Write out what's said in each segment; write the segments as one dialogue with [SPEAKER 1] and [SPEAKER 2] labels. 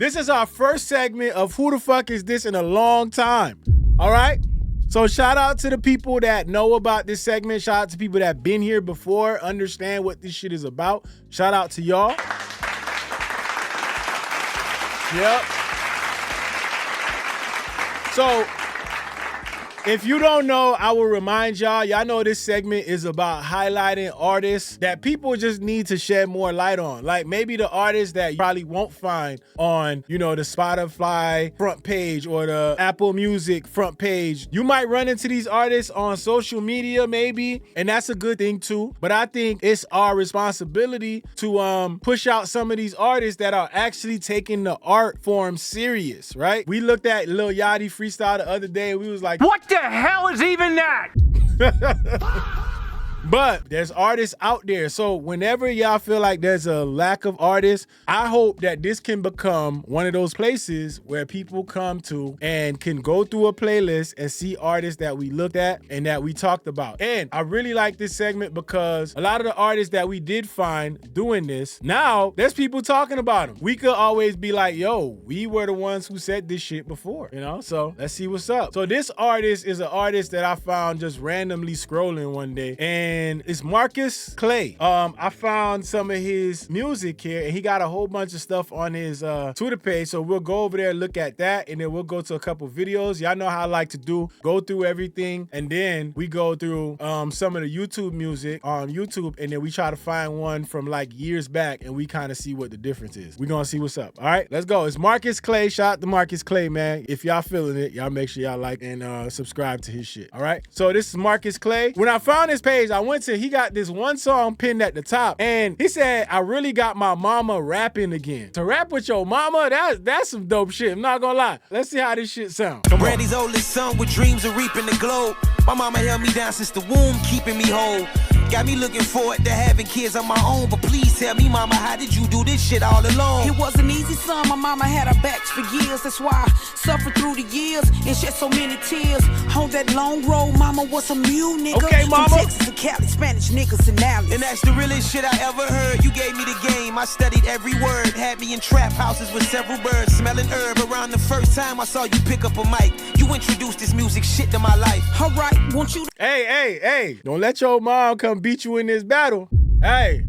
[SPEAKER 1] This is our first segment of Who the Fuck Is This in a long time. All right? So shout out to the people that know about this segment. Shout out to people that been here before, understand what this shit is about. Shout out to y'all. Yep. So, if you don't know, I will remind y'all know this segment is about highlighting artists that people just need to shed more light on. Like maybe the artists that you probably won't find on, the Spotify front page or the Apple Music front page. You might run into these artists on social media maybe, and that's a good thing too. But I think it's our responsibility to push out some of these artists that are actually taking the art form serious, right? We looked at Lil Yachty freestyle the other day and we was like,
[SPEAKER 2] what the hell is even that?
[SPEAKER 1] But there's artists out there. So whenever y'all feel like there's a lack of artists, I hope that this can become one of those places where people come to and can go through a playlist and see artists that we looked at and that we talked about. And I really like this segment because a lot of the artists that we did find doing this, now there's people talking about them. We could always be like, yo, we were the ones who said this shit before, So let's see what's up. So this artist is an artist that I found just randomly scrolling one day, and it's Marqus Clae. I found some of his music here, and he got a whole bunch of stuff on his Twitter page. So we'll go over there and look at that, and then we'll go to a couple videos. Y'all know how I like to do. Go through everything, and then we go through some of the YouTube music on YouTube, and then we try to find one from like years back, and we kind of see what the difference is. We're gonna see what's up. All right, let's go. It's Marqus Clae. Shout out to Marqus Clae, man. If y'all feeling it, y'all make sure y'all like and subscribe to his shit. All right. So this is Marqus Clae. When I found his page, he got this one song pinned at the top, and he said, I really got my mama rapping again. To rap with your mama, that's some dope shit. I'm not gonna lie. Let's see how this shit sound. Come on.
[SPEAKER 3] Brandy's oldest son with dreams of reaping the globe. My mama held me down since the womb, keeping me whole. Got me looking forward to having kids on my own, but please tell me, mama, how did you do this shit all alone?
[SPEAKER 4] It wasn't easy, son. My mama had her backs for years. That's why I suffered through the years and shed so many tears. On that long road, mama was a mule nigga.
[SPEAKER 1] Okay, mama.
[SPEAKER 4] From Texas to Cali, Spanish niggas and alleys.
[SPEAKER 3] And that's the realest shit I ever heard. You gave me the game, I studied every word. Had me in trap houses with several birds, smelling herb. Around the first time I saw you pick up a mic, you introduced this music shit to my life.
[SPEAKER 4] All right, won't you?
[SPEAKER 1] Hey, don't let your mom come beat you in this battle. Hey,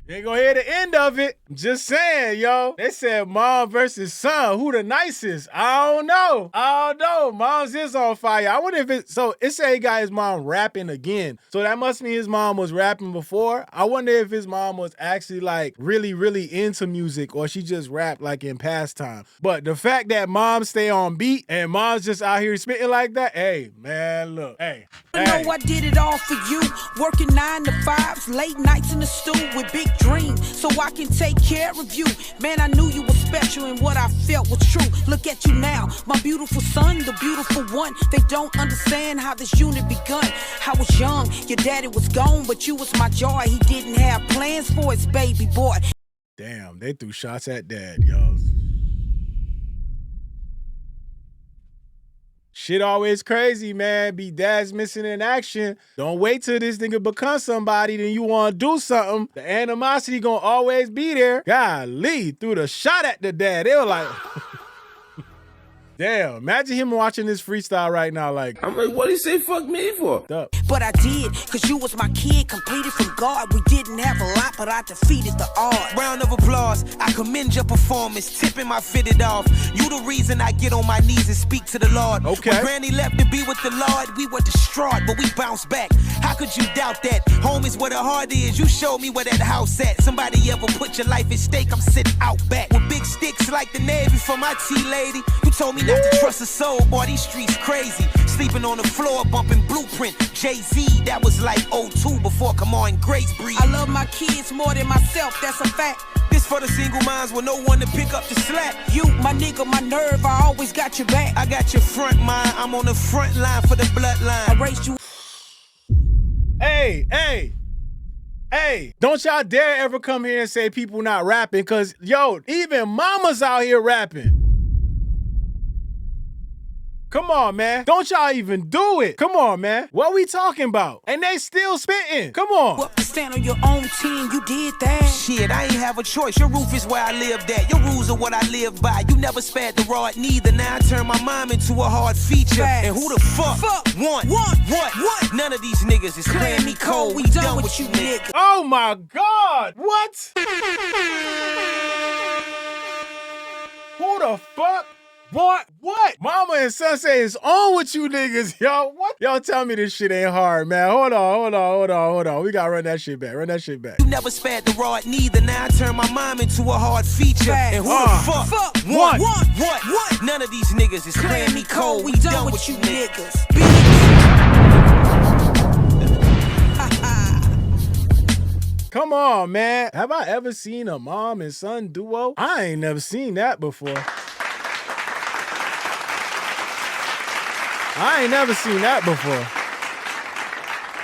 [SPEAKER 1] you ain't gonna hear the end of it. I'm just saying, yo. They said mom versus son. Who the nicest? I don't know. Mom's is on fire. I wonder if it said he got his mom rapping again. So that must mean his mom was rapping before. I wonder if his mom was actually like really, really into music, or she just rapped like in pastime. But the fact that mom stay on beat and mom's just out here spitting like that, hey, man, look, hey.
[SPEAKER 4] I know I did it all for you. Working 9 to 5s, late nights in the stew with big dreams, so I can take care of you. Man, I knew you were special and what I felt was true. Look at you now, my beautiful son, the beautiful one. They don't understand how this unit begun. I was young, your daddy was gone, but you was my joy. He didn't have plans for his baby boy.
[SPEAKER 1] Damn, they threw shots at dad, yo. Shit always crazy, man. Be dad's missing in action. Don't wait till this nigga becomes somebody, then you want to do something. The animosity gonna always be there. Golly, threw the shot at the dad. They were like... Damn, imagine him watching this freestyle right now like...
[SPEAKER 5] I'm like, what he say fuck me for?
[SPEAKER 4] But I did, cause you was my kid, completed from God. We didn't have a lot, but I defeated the odds.
[SPEAKER 3] Round of applause, I commend your performance, tipping my fitted off. You the reason I get on my knees and speak to the Lord.
[SPEAKER 1] Okay.
[SPEAKER 3] When Granny left to be with the Lord, we were distraught, but we bounced back. How could you doubt that? Home is where the heart is, you showed me where that house at. Somebody ever put your life at stake, I'm sitting out back. With big sticks like the Navy for my tea lady. You told me not to trust a soul, boy, these streets crazy. Sleeping on the floor, bumping Blueprint. Jay-Z, that was like 02 before Come On Grace breathe.
[SPEAKER 4] I love my kids more than myself, that's a fact.
[SPEAKER 3] This for the single minds with no one to pick up the slack.
[SPEAKER 4] You, my nigga, my nerve, I always got your back.
[SPEAKER 3] I got your front mind, I'm on the front line for the bloodline.
[SPEAKER 4] I raised you.
[SPEAKER 1] Hey, don't y'all dare ever come here and say people not rapping, because, yo, even mamas out here rapping. Come on, man. Don't y'all even do it. Come on, man. What we talking about? And they still spitting. Come on.
[SPEAKER 4] Up to stand on your own team, you did that.
[SPEAKER 3] Shit, I ain't have a choice. Your roof is where I lived at. Your rules are what I live by. You never spared the rod neither. Now I turn my mom into a hard feature.
[SPEAKER 4] Facts.
[SPEAKER 3] And who the fuck want what? None of these niggas is playing me cold. We done with you niggas.
[SPEAKER 1] Oh my God. What? Who the fuck? What? Mama and son say it's on with you niggas, yo. What? Y'all tell me this shit ain't hard, man. Hold on. We gotta run that shit back.
[SPEAKER 3] You never spared the rod neither. Now I turn my mom into a hard feature.
[SPEAKER 4] Facts.
[SPEAKER 3] And who the fuck
[SPEAKER 4] want
[SPEAKER 3] what? None of these niggas is playing me cold.
[SPEAKER 4] We done with you niggas. Bitch.
[SPEAKER 1] Come on, man. Have I ever seen a mom and son duo? I ain't never seen that before.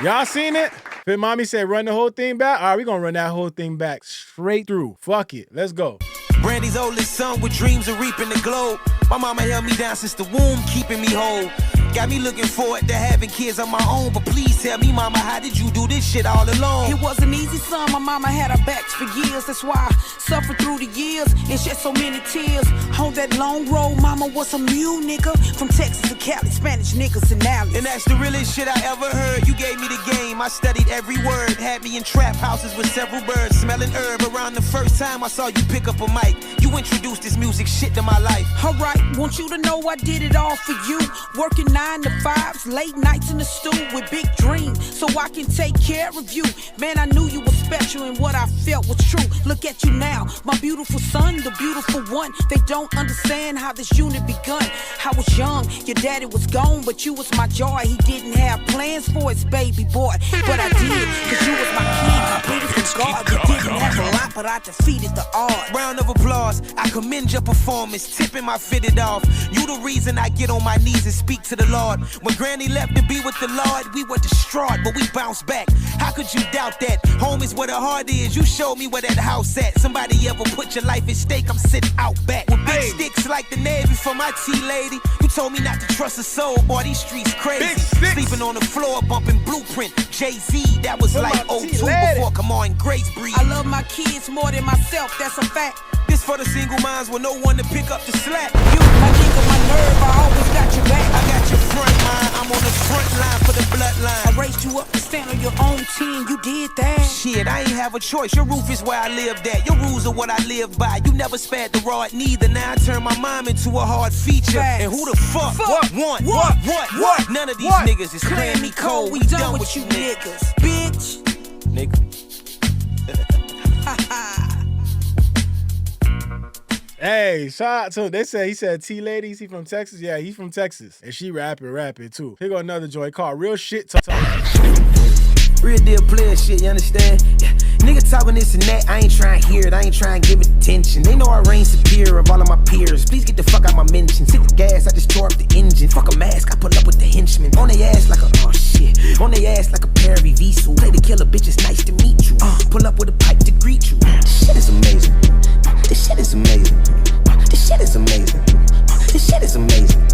[SPEAKER 1] Y'all seen it? Fit Mommy said run the whole thing back. All right, we gonna run that whole thing back straight through. Fuck it. Let's go.
[SPEAKER 3] Brandy's oldest son with dreams of reaping the globe. My mama held me down since the womb, keeping me whole. Got me looking forward to having kids on my own. But please tell me, mama, how did you do this shit all alone?
[SPEAKER 4] It wasn't easy, son. My mama had her backs for years. That's why I suffered through the years and shed so many tears. On that long road, mama was a mule nigga. From Texas to Cali, Spanish niggas and alleys.
[SPEAKER 3] And that's the realest shit I ever heard. You gave me the game, I studied every word. Had me in trap houses with several birds, smelling herb. Around the first time I saw you pick up a mic, you introduced this music shit to my life.
[SPEAKER 4] Alright, want you to know I did it all for you. Working 9 to 5s, late nights in the stew with big dreams, so I can take care of you. Man, I knew you were special and what I felt was true. Look at you now, my beautiful son, the beautiful one. They don't understand how this unit begun. I was young, your daddy was gone, but you was my joy. He didn't have plans for his baby boy, but I did, cause you was my king. I pleaded for God. You didn't have a lot, but I defeated the odds.
[SPEAKER 3] Round of applause, I commend your performance, tipping my fitted off. You the reason I get on my knees and speak to the Lord. When Granny left to be with the Lord, we were distraught, but we bounced back. How could you doubt that? Home is where the heart is. You showed me where that house at. Somebody ever put your life at stake? I'm sitting out back with big sticks like the Navy for my tea lady. You told me not to trust a soul, boy, these streets crazy. Sleeping on the floor, bumping Blueprint. Jay-Z, that was like 02 before Come On Grace breathe.
[SPEAKER 4] I love my kids more than myself, that's a fact.
[SPEAKER 3] This for the single minds with no one to pick up the slack.
[SPEAKER 4] You, my nigga, my nerve, I always got your back.
[SPEAKER 3] I got your front line, I'm on the front line for the bloodline.
[SPEAKER 4] I raised you up to stand on your own team, you did that.
[SPEAKER 3] Shit, I ain't have a choice, your roof is where I lived at. Your rules are what I live by. You never spared the rod neither. Now I turn my mom into a hard feature.
[SPEAKER 4] Facts.
[SPEAKER 3] And who the fuck want what? None of these niggas is playing me cold. We done with you
[SPEAKER 4] niggas, bitch.
[SPEAKER 3] Nigga.
[SPEAKER 1] Hey, shout out to him. He said T-Ladies, he from Texas? Yeah, he from Texas. And she rapping too. Here go another joint called Real Shit Talk.
[SPEAKER 6] Real deal player shit, you understand? Yeah. Nigga talking this and that, I ain't trying to hear it, I ain't trying to give it attention. They know I reign superior of all of my peers. Please get the fuck out my mentions. Hit the gas, I just tore up the engine. Fuck a mask, I pull up with the henchmen. On they ass like a, oh shit. On they ass like a pair of VSU. Play the killer, bitch, it's nice to meet you. Pull up with a pipe to greet you. This shit is amazing. This shit is amazing. This shit is amazing. This shit is amazing.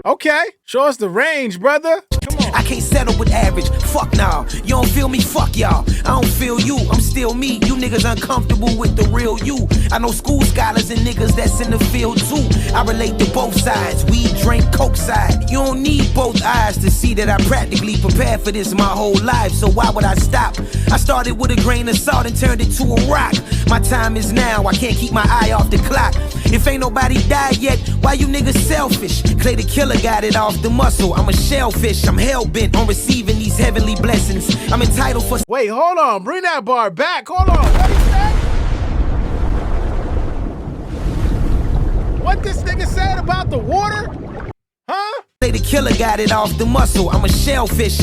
[SPEAKER 1] Okay, show us the range, brother. Come on.
[SPEAKER 3] I can't settle with average, fuck nah. You don't feel me, fuck y'all. I don't feel you, I'm still me. You niggas uncomfortable with the real you. I know school scholars and niggas that's in the field too. I relate to both sides, we drink coke side. You don't need both eyes to see that I practically prepared for this my whole life. So why would I stop? I started with a grain of salt and turned it to a rock. My time is now, I can't keep my eye off the clock. If ain't nobody died yet, why you niggas selfish? Clay the killer got it off the muscle. I'm a shellfish, I'm hell-bent on receiving these heavenly blessings. I'm entitled for...
[SPEAKER 1] Wait, hold on, bring that bar back, hold on. What he said? What this nigga said about the water? Huh?
[SPEAKER 3] Clay the killer got it off the muscle. I'm a shellfish.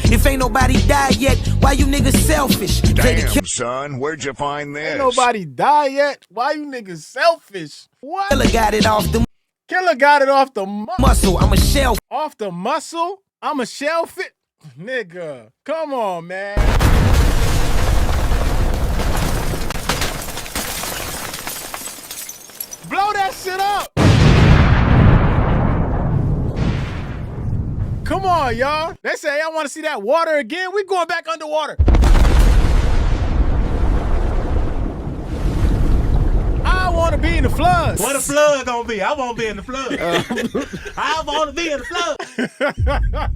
[SPEAKER 3] If ain't nobody died yet, why you niggas selfish?
[SPEAKER 7] Damn, son, where'd you find this?
[SPEAKER 1] Ain't nobody died yet? Why you niggas selfish? What?
[SPEAKER 3] Killer got it off the
[SPEAKER 1] muscle.
[SPEAKER 3] I'm a shell.
[SPEAKER 1] Off the muscle? I'm a shellfish? Nigga, come on, man. Blow that shit up. Come on, y'all. They say y'all want to see that water again. We going back underwater. I want to be in the floods.
[SPEAKER 8] What a flood gonna be? I won't be in the flood. I want to be in the flood.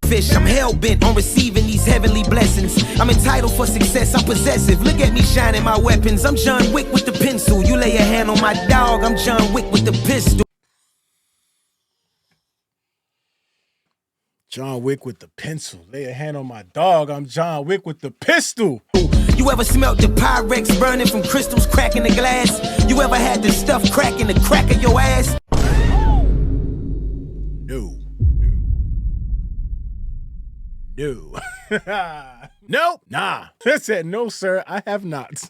[SPEAKER 6] Fish, I'm hell-bent on receiving these heavenly blessings. I'm entitled for success, I'm possessive. Look at me shining my weapons. I'm John Wick with the pencil. You lay a hand on my dog, I'm John Wick with the pistol.
[SPEAKER 1] John Wick with the pencil. Lay a hand on my dog, I'm John Wick with the pistol.
[SPEAKER 6] You ever smelt the Pyrex burning from crystals cracking the glass? You ever had the stuff cracking the crack of your ass?
[SPEAKER 1] No. Nope. Nah. I said, no, sir, I have not.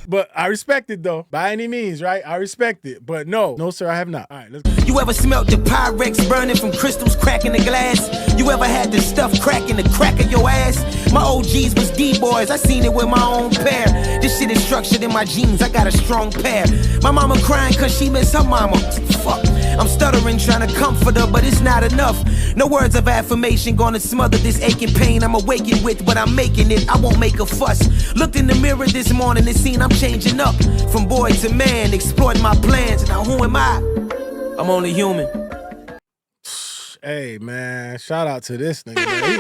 [SPEAKER 1] But I respect it, though. By any means, right? I respect it. But no, sir, I have not. All right, let's go.
[SPEAKER 6] You ever smelt the Pyrex burning from crystals cracking the glass? You ever had the stuff cracking the crack of your ass? My OGs was D-boys, I seen it with my own pair. This shit is structured in my genes, I got a strong pair. My mama crying cause she miss her mama. Fuck, I'm stuttering trying to comfort her, but it's not enough. No words of affirmation gonna smother this aching pain I'm awakened with, but I'm making it, I won't make a fuss. Looked in the mirror this morning and seen I'm changing up. From boy to man, exploiting my plans. Now who am I? I'm only human.
[SPEAKER 1] Hey, man, shout out to this nigga, man.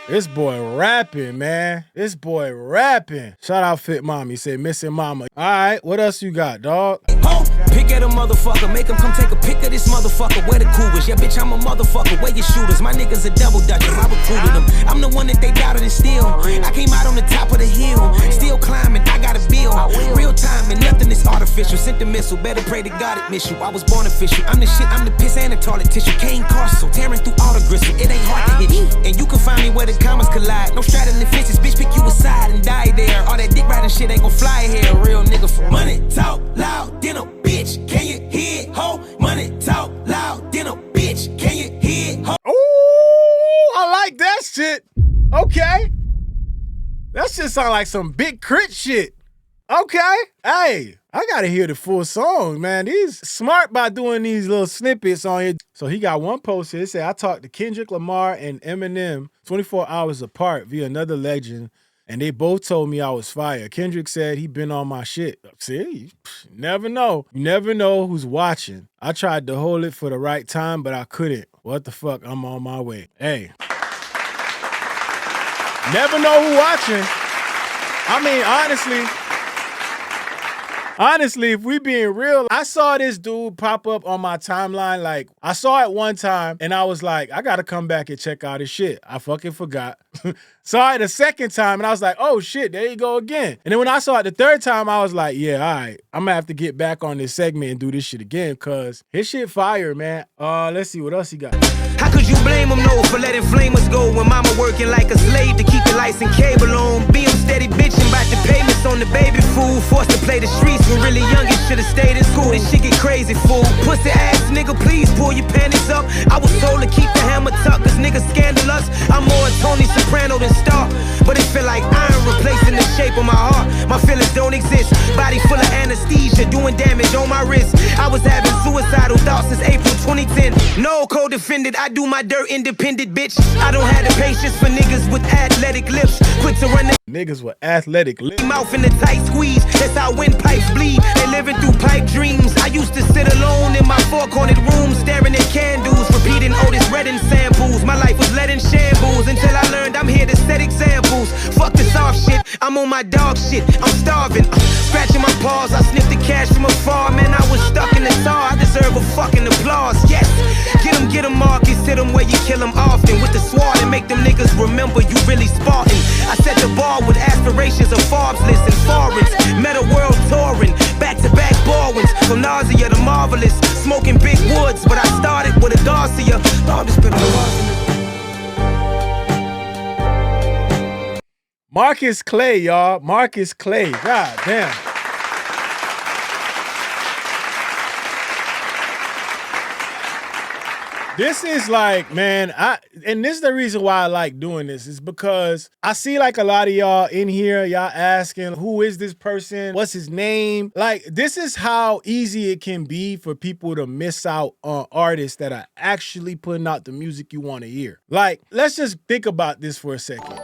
[SPEAKER 1] This boy rapping, man. This boy rapping. Shout out Fit Mommy. Say missing mama. All right, what else you got, dog?
[SPEAKER 6] Oh, pick at a motherfucker. Make him come take a pic of this motherfucker. Where the coolest? Yeah, bitch, I'm a motherfucker. Where your shooters? My niggas a double dutcher. I recruited them. I'm the one that they doubted and still. I came out on the top of the hill. Still climbing, I got a bill. Real time and nothing is artificial. Sent the missile. Better pray to God it miss you. I was born official. I'm the shit, I'm the piss and the toilet tissue. Kane Carso, tearing through all the gristle. It ain't hard to hit you. And you can find me where the commas collide. No straddling fences, bitch, pick you aside and die there. All that dick riding shit ain't gon' fly here. Real nigga for money talk loud, then a bitch. Can you hear it, ho? Money talk loud, then a bitch. Can you hear it, ho?
[SPEAKER 1] Ooh, I like that shit. Okay. That shit sound like some big crit shit. Okay. Hey, I gotta hear the full song, man. He's smart by doing these little snippets on here. So he got one post here. It said, I talked to Kendrick Lamar and Eminem 24 hours apart via another legend, and they both told me I was fire. Kendrick said he been on my shit. See, you never know. You never know who's watching. I tried to hold it for the right time, but I couldn't. What the fuck? I'm on my way. Hey. Never know who watching. I mean, honestly, if we being real, I saw this dude pop up on my timeline. Like, I saw it one time, and I was like, I gotta come back and check out his shit. I fucking forgot. Saw it a second time, and I was like, oh shit, there you go again. And then when I saw it the third time, I was like, yeah, all right, I'm gonna have to get back on this segment and do this shit again, cause his shit fire, man. Let's see what else he got.
[SPEAKER 6] How could you blame him, no, for letting flamers go when mama working like a slave to keep the lights and cable on? Being steady bitching about the payments on the baby food, forced to play the streets when really youngin' should've stayed in school. This shit get crazy, fool. Pussy ass nigga, please pull your panties up. I was told to keep the hammer tucked, cause niggas scandalous. I'm more Tony Soprano than Star, but it feel like iron replacing the shape of my heart. My feelings don't exist. Body full of anesthesia, doing damage on my wrist. I was having suicidal thoughts since April 2010. No co-defendant, I do my dirt independent, bitch. I don't have the patience for niggas with athletic lips. Quick to run the
[SPEAKER 1] niggas with athletic lips.
[SPEAKER 6] Mouth in the tight squeeze, that's how windpipes bleed. They living through pipe dreams. I used to sit alone in my four-cornered room, staring at candles, repeating Otis Redding samples. My life was led in shambles until I learned I'm here to set examples. Fuck the soft shit, I'm on my dog shit. I'm starving, scratching my paws. I sniffed the cash from afar, man. I was stuck in the tar. I deserve a fucking applause. Yes, get 'em, Marcus. Hit 'em where you kill 'em often with the sword and make them niggas remember you really Spartan. I set the bar with aspirations of Forbes lists and foreigns. Meta world touring, back-to-back ball wins. From nausea to marvelous, smoking big woods. But I started with a Garcia. I'm just been
[SPEAKER 1] Marqus Clae, y'all. Marqus Clae. God damn. This is like, man, and this is the reason why I like doing this, is because I see like a lot of y'all in here, y'all asking, who is this person? What's his name? Like, this is how easy it can be for people to miss out on artists that are actually putting out the music you want to hear. Like, let's just think about this for a second.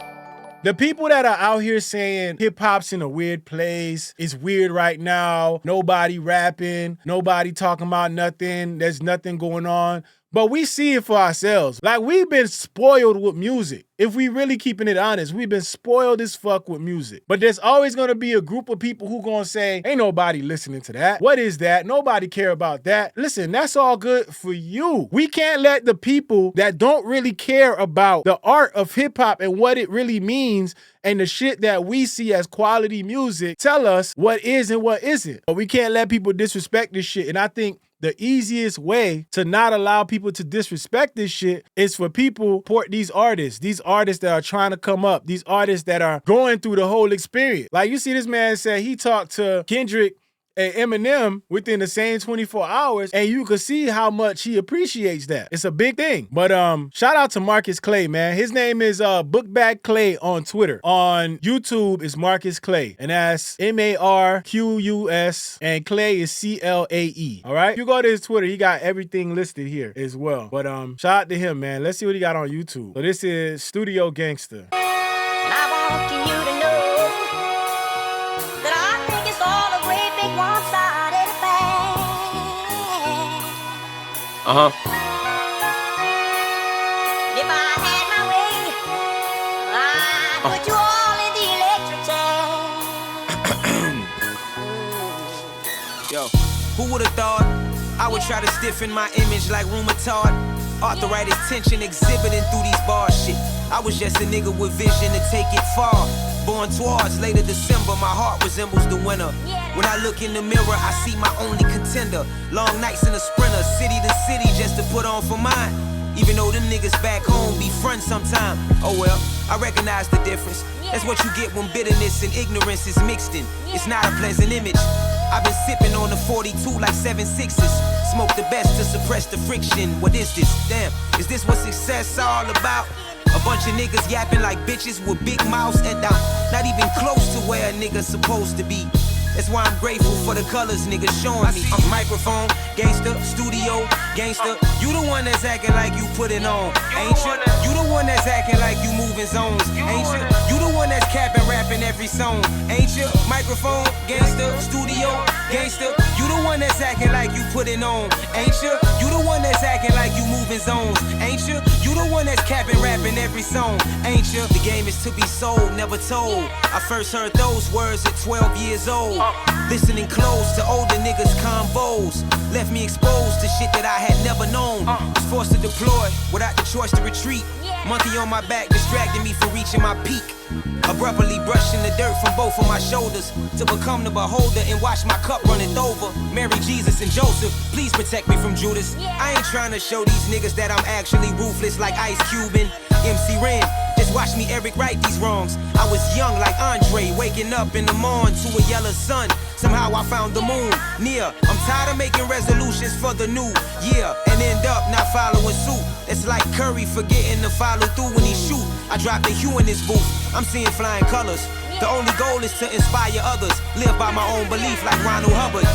[SPEAKER 1] The people that are out here saying hip hop's in a weird place, it's weird right now, nobody rapping, nobody talking about nothing, there's nothing going on. But we see it for ourselves. Like, we've been spoiled with music. If we really keeping it honest, we've been spoiled as fuck with music. But there's always gonna be a group of people who gonna say, ain't nobody listening to that. What is that? Nobody care about that. Listen, that's all good for you. We can't let the people that don't really care about the art of hip hop and what it really means and the shit that we see as quality music tell us what is and what isn't. But we can't let people disrespect this shit. And I think the easiest way to not allow people to disrespect this shit is for people to support these artists that are trying to come up, these artists that are going through the whole experience. Like, you see this man say he talked to Kendrick and Eminem within the same 24 hours, and you can see how much he appreciates that. It's a big thing. But shout out to Marqus Clae, man. His name is Bookbag Clay on Twitter. On YouTube is Marqus Clae, and that's Marqus, and Clay is Clae. All right? If you go to his Twitter, he got everything listed here as well. But shout out to him, man. Let's see what he got on YouTube. So this is Studio Gangster.
[SPEAKER 2] Uh-huh.
[SPEAKER 9] If I had my way, I'd put you all in the electric chair.
[SPEAKER 3] Yo, who would've thought I would try to stiffen my image like rheumatoid? Arthritis tension exhibiting through these bars, shit. I was just a nigga with vision to take it far. Born towards later December, my heart resembles the winter. When I look in the mirror, I see my only contender. Long nights in a sprinter, city to city just to put on for mine. Even though them niggas back home be frontin' sometime. Oh well, I recognize the difference. That's what you get when bitterness and ignorance is mixed in. It's not a pleasant image. I've been sipping on the 42 like 7.6s. Smoke the best to suppress the friction. What is this? Damn, is this what success all about? A bunch of niggas yapping like bitches with big mouths, and I'm not even close to where a nigga's supposed to be. That's why I'm grateful for the colors niggas showing me. I'm microphone, gangster, studio, gangster. You the one that's acting like you put it on, ain't you? You the one that's acting like you moving zones, ain't you? You the one that's capping, rapping every song, ain't you? Microphone, gangster, studio, gangster. You the one that's acting like you put it on, ain't you? You the one that's acting like you moving zones, ain't you? You the one that's capping, rapping every song, ain't you? The game is to be sold, never told. I first heard those words at 12 years old. Listening close to older niggas' combos left me exposed to shit that I had never known. Was forced to deploy without the choice to retreat. Monkey on my back distracting me from reaching my peak. Abruptly brushing the dirt from both of my shoulders to become the beholder and watch my cup runneth over. Mary, Jesus, and Joseph, please protect me from Judas. I ain't trying to show these niggas that I'm actually ruthless like Ice Cube and MC Ren. Just watch me, Eric, right these wrongs. I was young like Andre, waking up in the morn to a yellow sun. Somehow I found the moon near. I'm tired of making resolutions for the new year and end up not following suit. It's like Curry forgetting to follow through when he shoot. I dropped the hue in this booth. I'm seeing flying colors. The only goal is to inspire others. Live by my own belief like Ronald Hubbard.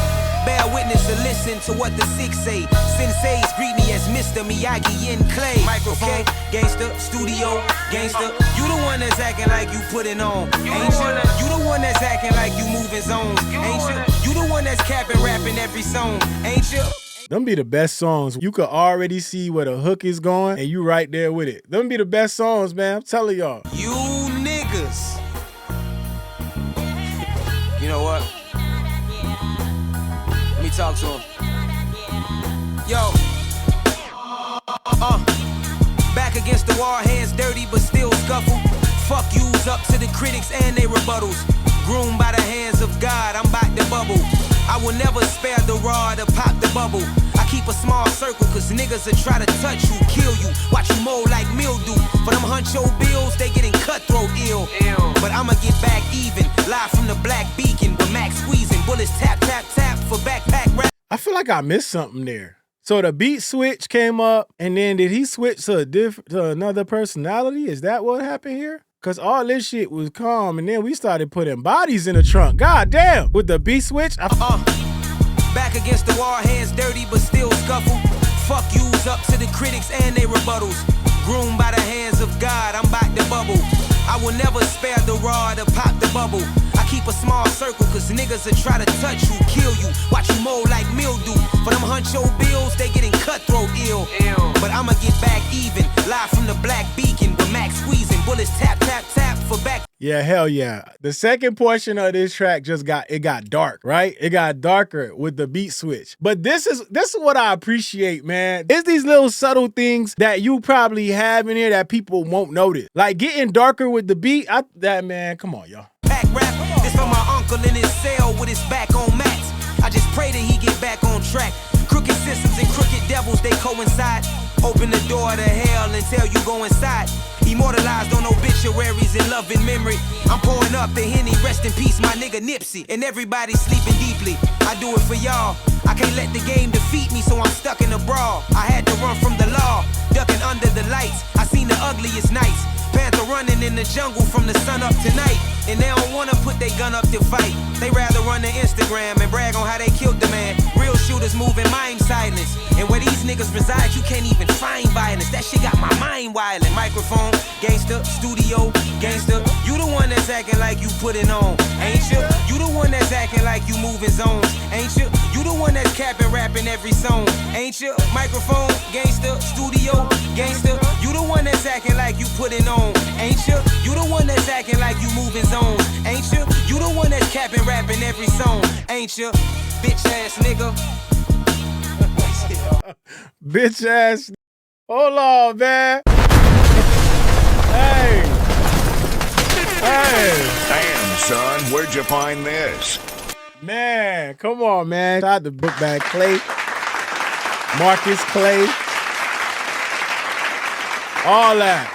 [SPEAKER 3] Bear witness and listen to what the sick say. Senseis greet me as Mr. Miyagi in Clay. Microphone, okay. Gangster, studio, gangster. You the one that's acting like you putting on, ain't you? You the one that's acting like you moving zones, ain't you? You the one that's capping, rapping every song, ain't you?
[SPEAKER 1] Them be the best songs. You could already see where the hook is going, and you right there with it. Them be the best songs, man. I'm telling y'all.
[SPEAKER 3] You niggas. You know what? Let me talk to him. Yo. Back against the wall, hands dirty but still scuffle. Fuck yous up to the critics and their rebuttals. Groomed by the hands of God, I'm about to bubble. I will never spare the rod or pop the bubble. I keep a small circle cause niggas will try to touch you, kill you, watch you mold like mildew. For them huncho bills, they getting cutthroat ill. But I'ma get back even, live from the Black Beacon with Max squeezing, bullets tap, tap, tap for backpack rap.
[SPEAKER 1] I feel like I missed something there. So the beat switch came up, and then did he switch to another personality? Is that what happened here? Cause all this shit was calm, and then we started putting bodies in the trunk. God damn! With the beat switch,
[SPEAKER 3] Back against the wall, hands dirty but still scuffle. Fuck yous up to the critics and they rebuttals. Groomed by the hands of God, I'm back to bubble. I will never spare the rod or pop the bubble. I keep a small circle, cause niggas will try to touch you, kill you, watch you mold like mildew. For them huncho bills, they getting cutthroat ill. But I'ma get back even, live from the black beacon, with Max squeezing, bullets tap, tap, tap for back.
[SPEAKER 1] yeah, hell yeah. The second portion of this track just got dark, right? It got darker with the beat switch. But this is what I appreciate, man. It's these little subtle things that you probably have in here that people won't notice. Like getting darker with the beat. Man, come on, y'all.
[SPEAKER 3] Back rap, this for my uncle in his cell with his back on mats. I just pray that he get back on track. Crooked systems and crooked devils, they coincide. Open the door to hell and tell you go inside. Immortalized on obituaries and love and memory. I'm pouring up the Henny, rest in peace, my nigga Nipsey. And everybody sleeping deeply. I do it for y'all. I can't let the game defeat me, so I'm stuck in a brawl. I had to run from the law, ducking under the lights. I seen the ugliest nights. Panther running in the jungle from the sun up tonight. And they don't wanna put their gun up to fight. They rather run to Instagram and brag on how they killed the man. Real shooters moving mind silence. And where these niggas reside, you can't even find violence. That shit got my mind wildin'. Microphone, gangster, studio, gangster. You the one that's acting like you putting on, ain't you? You the one that's acting like you moving zones, ain't you? You the one that's capping, rapping every song, ain't you? Microphone, gangster, studio, gangster. You the one that's acting like you putting on, ain't you? You the one that's acting like you moving zones, ain't you? You the one that's capping, rapping every song, ain't you? Bitch ass nigga.
[SPEAKER 1] Bitch ass. Hold on, man. Hey.
[SPEAKER 7] Damn, son, where'd you find this?
[SPEAKER 1] Man, come on, man. Shout out to Bookbag Clay, Marqus Clae, all that.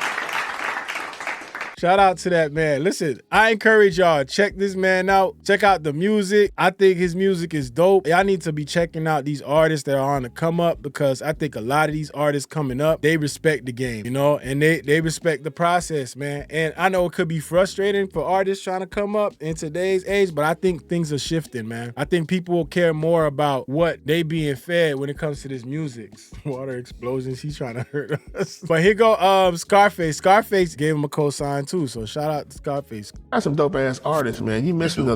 [SPEAKER 1] Shout out to that man. Listen, I encourage y'all, check this man out. Check out the music. I think his music is dope. Y'all need to be checking out these artists that are on the come up, because I think a lot of these artists coming up, they respect the game, you know, and they respect the process, man. And I know it could be frustrating for artists trying to come up in today's age, but I think things are shifting, man. I think people will care more about what they being fed when it comes to this music. Water explosions, he's trying to hurt us. But here go Scarface. Scarface gave him a cosign too, so shout out to Scarface.
[SPEAKER 10] That's some dope ass artists, man. You missing a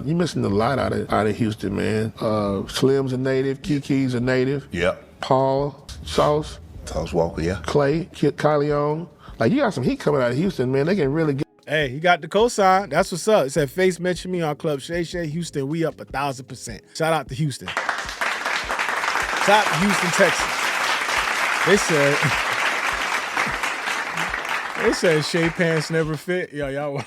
[SPEAKER 10] lot out of Houston, man. Slim's a native, Kiki's a native.
[SPEAKER 7] Yep.
[SPEAKER 10] Paul, Sauce
[SPEAKER 7] Walker, yeah.
[SPEAKER 10] Clay, Kid Kyleon. Like, you got some heat coming out of Houston, man. They can really get.
[SPEAKER 1] Hey, he got the cosign. That's what's up. It said Face mentioned me on Club Shay Shay. Houston, we up 1,000%. Shout out to Houston. Shout out to Houston, Texas. They said Shay pants never fit. Yo, y'all.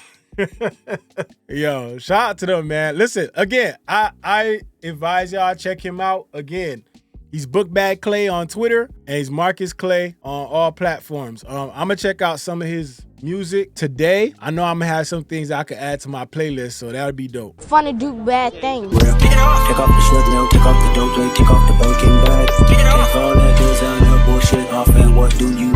[SPEAKER 1] Yo, shout out to them, man. Listen, again, I advise y'all check him out. Again, he's Bookbag Clay on Twitter, and he's Marqus Clae on all platforms. I'm gonna check out some of his music today. I know I'm gonna have some things I could add to my playlist, so that would be dope.
[SPEAKER 9] Fun to do bad things.
[SPEAKER 11] Take off the short nail, take off the dope, take off the broken bag. Take all that designer bullshit off, and what do you